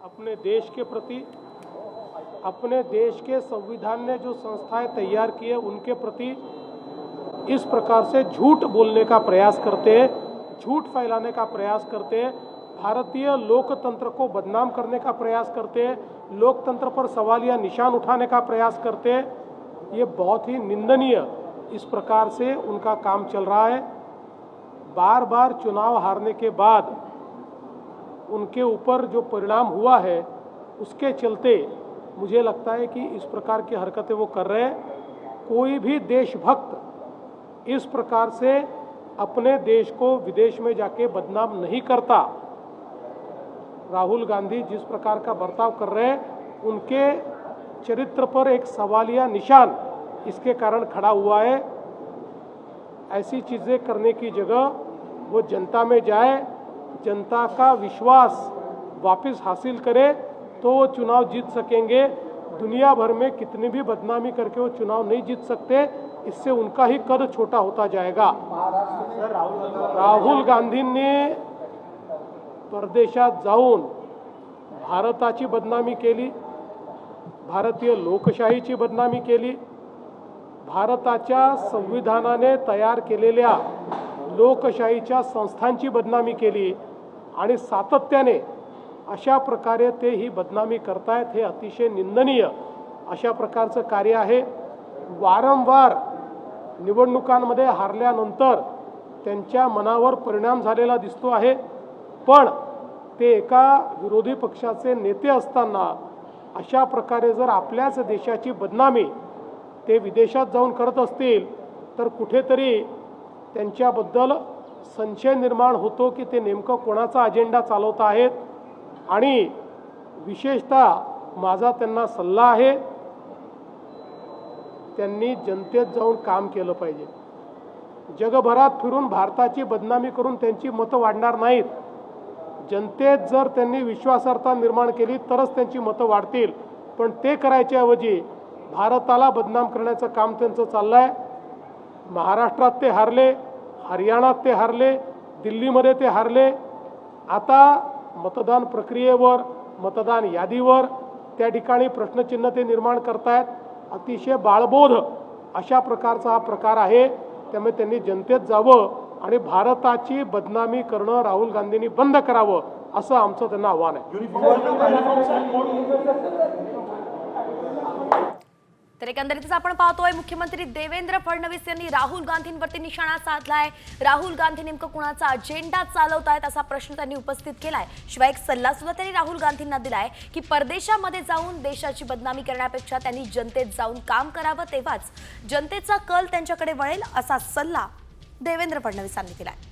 अपने देश के प्रति, अपने देश के संविधान ने जो संस्थाएं तैयार की है उनके प्रति इस प्रकार से झूठ बोलने का प्रयास करते हैं, झूठ फैलाने का प्रयास करते हैं, भारतीय लोकतंत्र को बदनाम करने का प्रयास करते हैं, लोकतंत्र पर सवालिया निशान उठाने का प्रयास करते हैं। ये बहुत ही निंदनीय इस प्रकार से उनका काम चल रहा है। बार बार चुनाव हारने के बाद उनके ऊपर जो परिणाम हुआ है उसके चलते मुझे लगता है कि इस प्रकार की हरकतें वो कर रहे हैं। कोई भी देशभक्त इस प्रकार से अपने देश को विदेश में जाके बदनाम नहीं करता। राहुल गांधी जिस प्रकार का बर्ताव कर रहे हैं उनके चरित्र पर एक सवालिया निशान इसके कारण खड़ा हुआ है। ऐसी चीज़ें करने की जगह वो जनता में जाए, जनता का विश्वास वापस हासिल करे तो वो चुनाव जीत सकेंगे। दुनिया भर में कितनी भी बदनामी करके वो चुनाव नहीं जीत सकते, इससे उनका ही कद छोटा होता जाएगा। राहुल गांधींनी परदेशात जाऊन भारताची बदनामी केली, भारतीय लोकशाहीची बदनामी केली, भारताच्या संविधानाने तयार केलेल्या लोकशाहीच्या संस्थांची बदनामी केली आणि सातत्याने अशा प्रकारे ते ही बदनामी करतायत। हे अतिशय निंदनीय अशा प्रकारचं कार्य आहे। वारंवार निवडणुकांमध्ये हारल्यानंतर त्यांच्या मनावर परिणाम झालेला दिसतो आहे, पण ते एका विरोधी पक्षाचे नेते असताना अशा प्रकारे जर आपल्याच देशाची बदनामी ते विदेशात जाऊन करत असतील तर कुठेतरी त्यांच्याबद्दल संशय निर्माण होतो की ते नेमकं कोणाचा अजेंडा चालवत आहेत। आणि विशेषतः माझा त्यांना सल्ला आहे, त्यांनी जनतेत जाऊन काम केलं पाहिजे। जगभरात फिरून भारताची बदनामी करून त्यांची मतं वाढणार नाहीत। जनतेत जर त्यांनी विश्वासार्हता निर्माण केली तरच त्यांची मतं वाढतील, पण ते करायच्या ऐवजी भारताला बदनाम करण्याचं काम त्यांचं चाललंय। महाराष्ट्रात ते हारले, हरियाणात ते हारले, दिल्लीमध्ये ते हारले। आता मतदान प्रक्रियेवर, मतदान यादीवर त्या ठिकाणी प्रश्नचिन्ह ते निर्माण करतायत। अतिशय बाळबोध अशा प्रकारचा हा प्रकार आहे। त्यामुळे त्यांनी जनतेत जावं आणि भारताची बदनामी करणं राहुल गांधींनी बंद करावं असं आमचं त्यांना आव्हान आहे। तर एकंदरीतच आपण पाहतोय मुख्यमंत्री देवेंद्र फडणवीस यांनी राहुल गांधींवरती निशाणा साधलाय। राहुल गांधी नेमकं कुणाचा अजेंडा चालवतायत असा प्रश्न त्यांनी उपस्थित केलाय। शिवाय एक सल्ला सुद्धा त्यांनी राहुल गांधींना दिलाय की परदेशामध्ये जाऊन देशाची बदनामी करण्यापेक्षा त्यांनी जनतेत जाऊन काम करावं, तेव्हाच जनतेचा कल त्यांच्याकडे वळेल असा सल्ला देवेंद्र फडणवीसांनी दिलाय।